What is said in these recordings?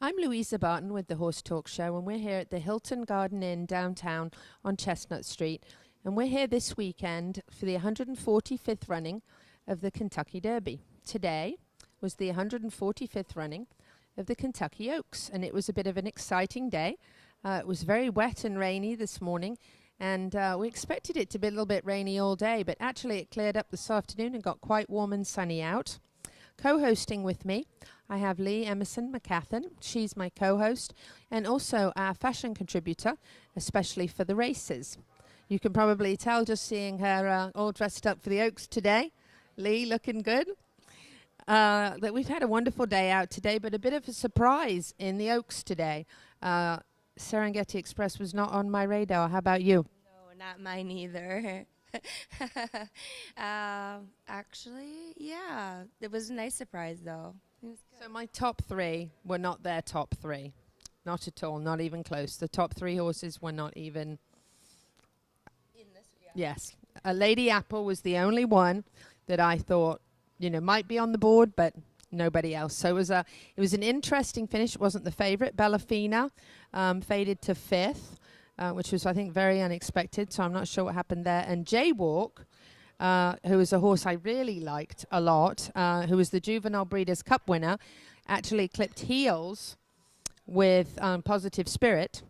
I'm Louisa Barton with the Horse Talk Show, and we're here at the Hilton Garden Inn downtown on Chestnut Street. And we're here this weekend for the 145th running of the Kentucky Derby. Today was the 145th running of the Kentucky Oaks, and it was a bit of an exciting day. It was very wet and rainy this morning, and we expected it to be a little bit rainy all day, but actually it cleared up this afternoon and got quite warm and sunny out. Co-hosting with me, I have Lee Emerson McCathan. She's my co-host and also our fashion contributor, especially for the races. You can probably tell just seeing her all dressed up for the Oaks today. Lee, looking good. That we've had a wonderful day out today, but a bit of a surprise in the Oaks today. Serengeti Express was not on my radar. How about you? No, not mine either. Actually, yeah, it was a nice surprise though. It was good. So my top three were not their top three. Not at all, not even close. The top three horses were not even... In this, yeah. Yes. Lady Apple was the only one that I thought, might be on the board, but nobody else. So it was an interesting finish. It wasn't the favorite. Bellafina faded to fifth, which was, I think, very unexpected. So I'm not sure what happened there. And Jaywalk, who was a horse I really liked a lot, who was the Juvenile Breeders' Cup winner, actually clipped heels with Positive Spirit.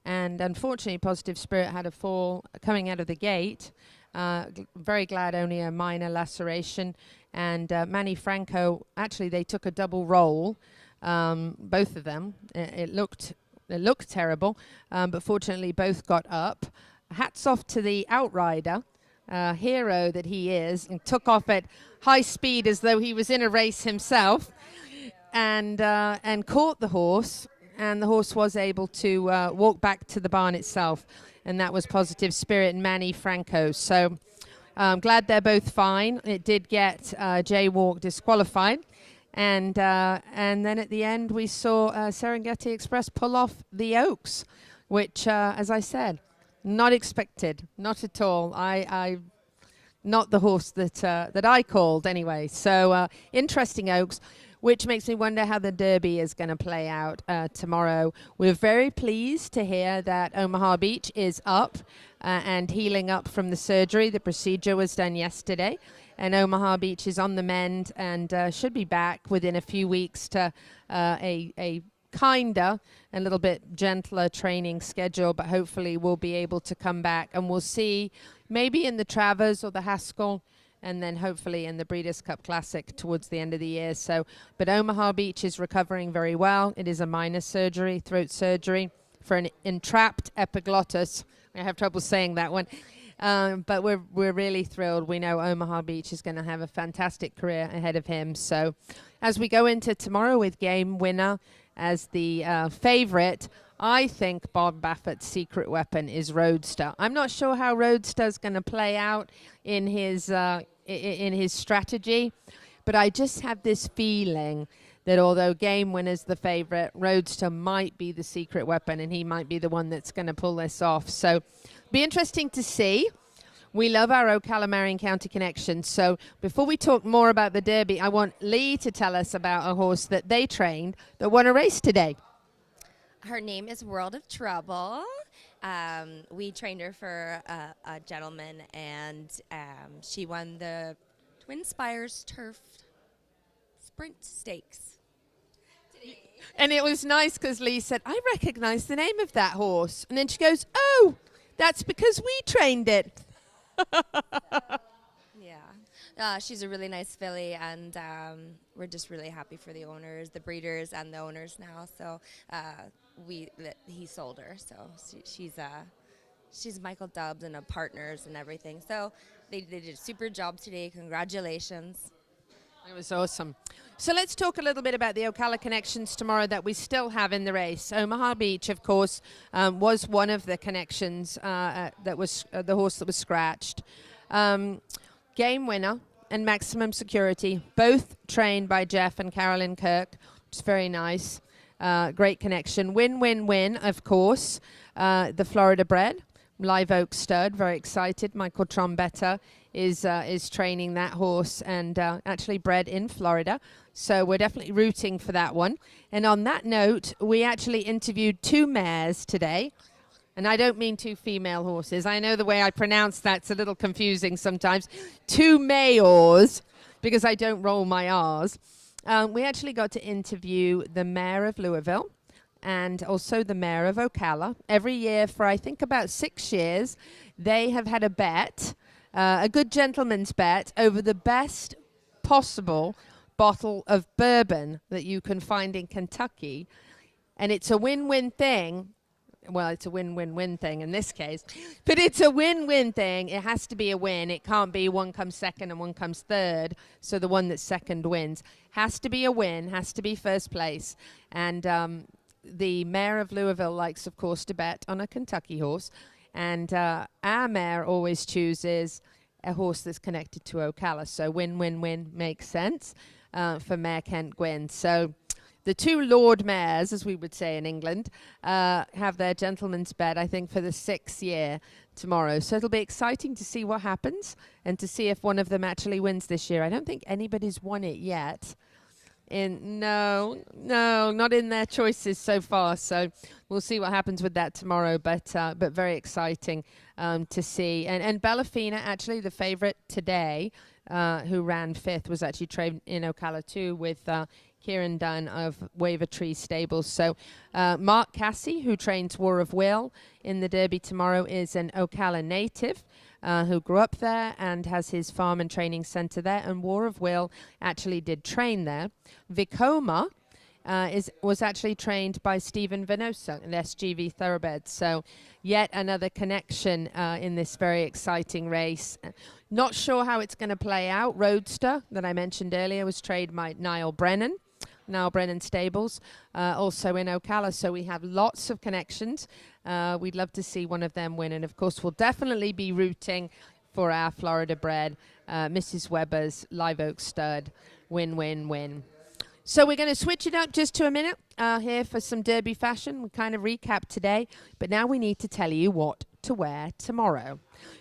And unfortunately, Positive Spirit had a fall coming out of the gate. Very glad only a minor laceration. And Manny Franco, actually, they took a double roll, both of them. It looked terrible, but fortunately, both got up. Hats off to the outrider, hero that he is, and took off at high speed as though he was in a race himself, and caught the horse. And the horse was able to walk back to the barn itself, and that was Positive Spirit and Manny Franco. So I'm glad they're both fine. It did get Jaywalk disqualified. And then at the end, we saw Serengeti Express pull off the Oaks, which, as I said, not expected, not at all. I not the horse that I called anyway. So interesting Oaks, which makes me wonder how the Derby is going to play out tomorrow. We're very pleased to hear that Omaha Beach is up and healing up from the surgery. The procedure was done yesterday. And Omaha Beach is on the mend and should be back within a few weeks to a kinder, a little bit gentler training schedule, but hopefully we'll be able to come back and we'll see maybe in the Travers or the Haskell and then hopefully in the Breeders' Cup Classic towards the end of the year. But Omaha Beach is recovering very well. It is a minor surgery, throat surgery for an entrapped epiglottis. I have trouble saying that one. But we're really thrilled. We know Omaha Beach is going to have a fantastic career ahead of him. So as we go into tomorrow with Game Winner as the favorite, I think Bob Baffert's secret weapon is Roadster. I'm not sure how Roadster's going to play out in his strategy, but I just have this feeling that although Game Winner's the favorite, Roadster might be the secret weapon, and he might be the one that's going to pull this off. So be interesting to see. We love our Ocala Marion County connection. So before we talk more about the Derby, I want Lee to tell us about a horse that they trained that won a race today. Her name is World of Trouble. We trained her for a gentleman, and she won the Twin Spires Turf Sprint Stakes today. And it was nice because Lee said, I recognize the name of that horse. And then she goes, oh, that's because we trained it. Yeah. She's a really nice filly, and we're just really happy for the owners, the breeders, and the owners now. So he sold her. So she's Michael Dubbs and a partners and everything. So they did a super job today. Congratulations. It was awesome. So let's talk a little bit about the Ocala connections tomorrow that we still have in the race. Omaha Beach, of course, was one of the connections that was the horse that was scratched. Game Winner and Maximum Security, both trained by Jeff and Carolyn Kirk, which is very nice. Great connection. Win, win, win, of course. The Florida bred Live Oak Stud. Very excited. Michael Trombetta is training that horse and actually bred in Florida. So we're definitely rooting for that one. And on that note, we actually interviewed 2 mares today. And I don't mean 2 female horses. I know the way I pronounce that's a little confusing sometimes. 2 mayors, because I don't roll my R's. We actually got to interview the mayor of Louisville and also the mayor of Ocala. Every year for, I think, about 6 years, they have had a bet, a good gentleman's bet, over the best possible bottle of bourbon that you can find in Kentucky. And it's a win-win thing. Well, it's a win-win-win thing in this case, but it's a win-win thing. It has to be a win. It can't be one comes second and one comes third, so the one that's second wins. Has to be a win, has to be first place. And the mayor of Louisville likes, of course, to bet on a Kentucky horse. And our mayor always chooses a horse that's connected to Ocala. So win-win-win makes sense for Mayor Kent Gwynn. So the 2 Lord Mayors, as we would say in England, have their gentleman's bet, I think, for the 6th year tomorrow. So it'll be exciting to see what happens and to see if one of them actually wins this year. I don't think anybody's won it yet. No, not in their choices so far. So we'll see what happens with that tomorrow. But very exciting to see. And Bellafina, actually, the favorite today, who ran 5th, was actually trained in Ocala too with Kieran Dunn of Wavertree Stables. So Mark Cassie, who trains War of Will in the Derby tomorrow, is an Ocala native who grew up there and has his farm and training centre there. And War of Will actually did train there. Vekoma was actually trained by Stephen Venosa in SGV Thoroughbred. So yet another connection in this very exciting race. Not sure how it's going to play out. Roadster, that I mentioned earlier, was trained by Niall Brennan Stables, also in Ocala. So we have lots of connections. We'd love to see one of them win. And, of course, we'll definitely be rooting for our Florida bred, Mrs. Weber's Live Oak Stud. Win, win, win. So we're going to switch it up just to a minute here for some Derby fashion. We kind of recap today, but now we need to tell you what to wear tomorrow.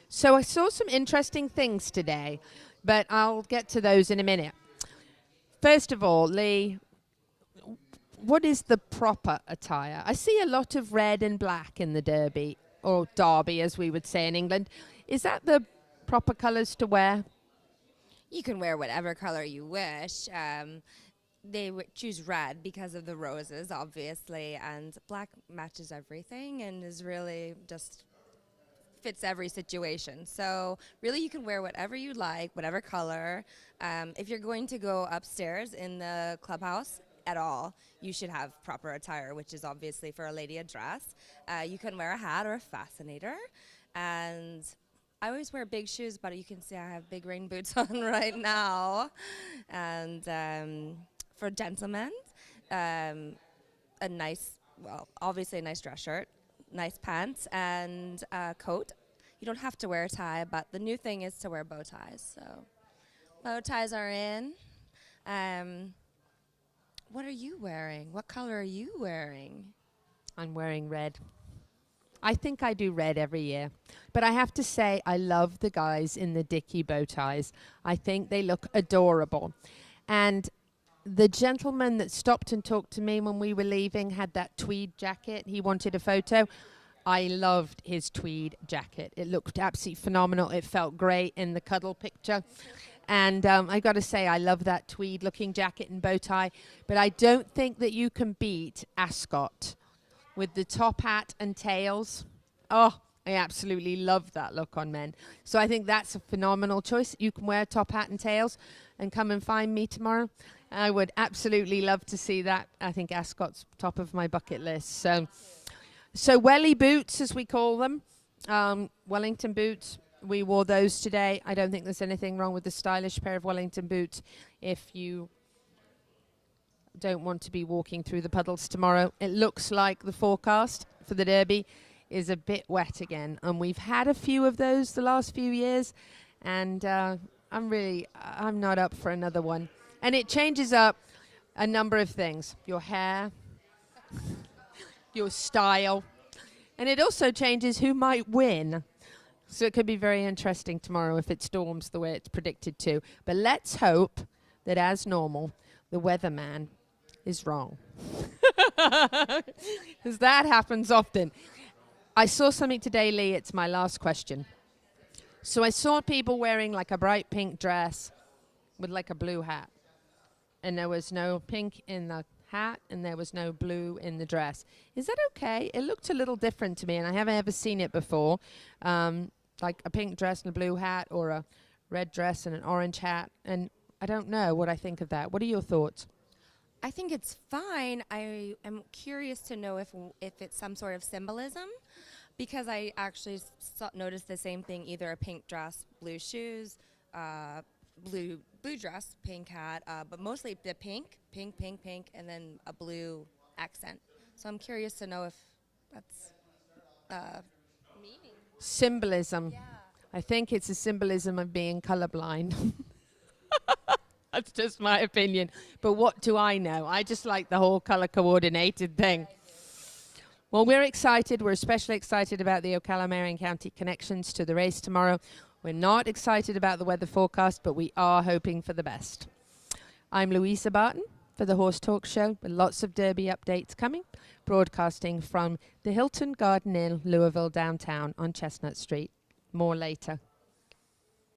So I saw some interesting things today, but I'll get to those in a minute. First of all, Lee, what is the proper attire? I see a lot of red and black in the Derby, or Derby as we would say in England. Is that the proper colours to wear? You can wear whatever color you wish. They choose red because of the roses, obviously, and black matches everything and is really just fits every situation. So really you can wear whatever you like, whatever color. If you're going to go upstairs in the clubhouse at all, you should have proper attire, which is obviously for a lady a dress. You can wear a hat or a fascinator. And I always wear big shoes, but you can see I have big rain boots on right now. And for gentlemen, a nice, well, obviously a nice dress shirt, nice pants, and a coat. You don't have to wear a tie, but the new thing is to wear bow ties. So bow ties are in. What are you wearing? What color are you wearing? I'm wearing red. I think I do red every year. But I have to say, I love the guys in the Dickie bow ties. I think they look adorable. And the gentleman that stopped and talked to me when we were leaving had that tweed jacket. He wanted a photo. I loved his tweed jacket. It looked absolutely phenomenal. It felt great in the cuddle picture. And I got to say, I love that tweed-looking jacket and bow tie. But I don't think that you can beat Ascot with the top hat and tails. Oh, I absolutely love that look on men. So I think that's a phenomenal choice. You can wear top hat and tails and come and find me tomorrow. I would absolutely love to see that. I think Ascot's top of my bucket list. So welly boots, as we call them, Wellington boots. We wore those today. I don't think there's anything wrong with the stylish pair of Wellington boots if you don't want to be walking through the puddles tomorrow. It looks like the forecast for the Derby is a bit wet again, and we've had a few of those the last few years, and I'm not up for another one. And it changes up a number of things: your hair, your style, And it also changes who might win. So it could be very interesting tomorrow if it storms the way it's predicted to. But let's hope that, as normal, the weatherman is wrong. Because that happens often. I saw something today, Lee. It's my last question. So I saw people wearing like a bright pink dress with like a blue hat. And there was no pink in the hat and there was no blue in the dress. Is that okay? It looked a little different to me and I haven't ever seen it before. Like a pink dress and a blue hat, or a red dress and an orange hat. And I don't know what I think of that. What are your thoughts? I think it's fine. I am curious to know if it's some sort of symbolism, because I actually noticed the same thing, either a pink dress, blue shoes, blue dress, pink hat, but mostly the pink, and then a blue accent. So I'm curious to know if that's meaning. Symbolism. Yeah. I think it's a symbolism of being colorblind. That's just my opinion. But what do I know? I just like the whole color coordinated thing. Well, we're excited. We're especially excited about the Ocala-Marion County connections to the race tomorrow. We're not excited about the weather forecast, but we are hoping for the best. I'm Louisa Barton for the Horse Talk Show, with lots of Derby updates coming, broadcasting from the Hilton Garden Inn, Louisville downtown on Chestnut Street. More later.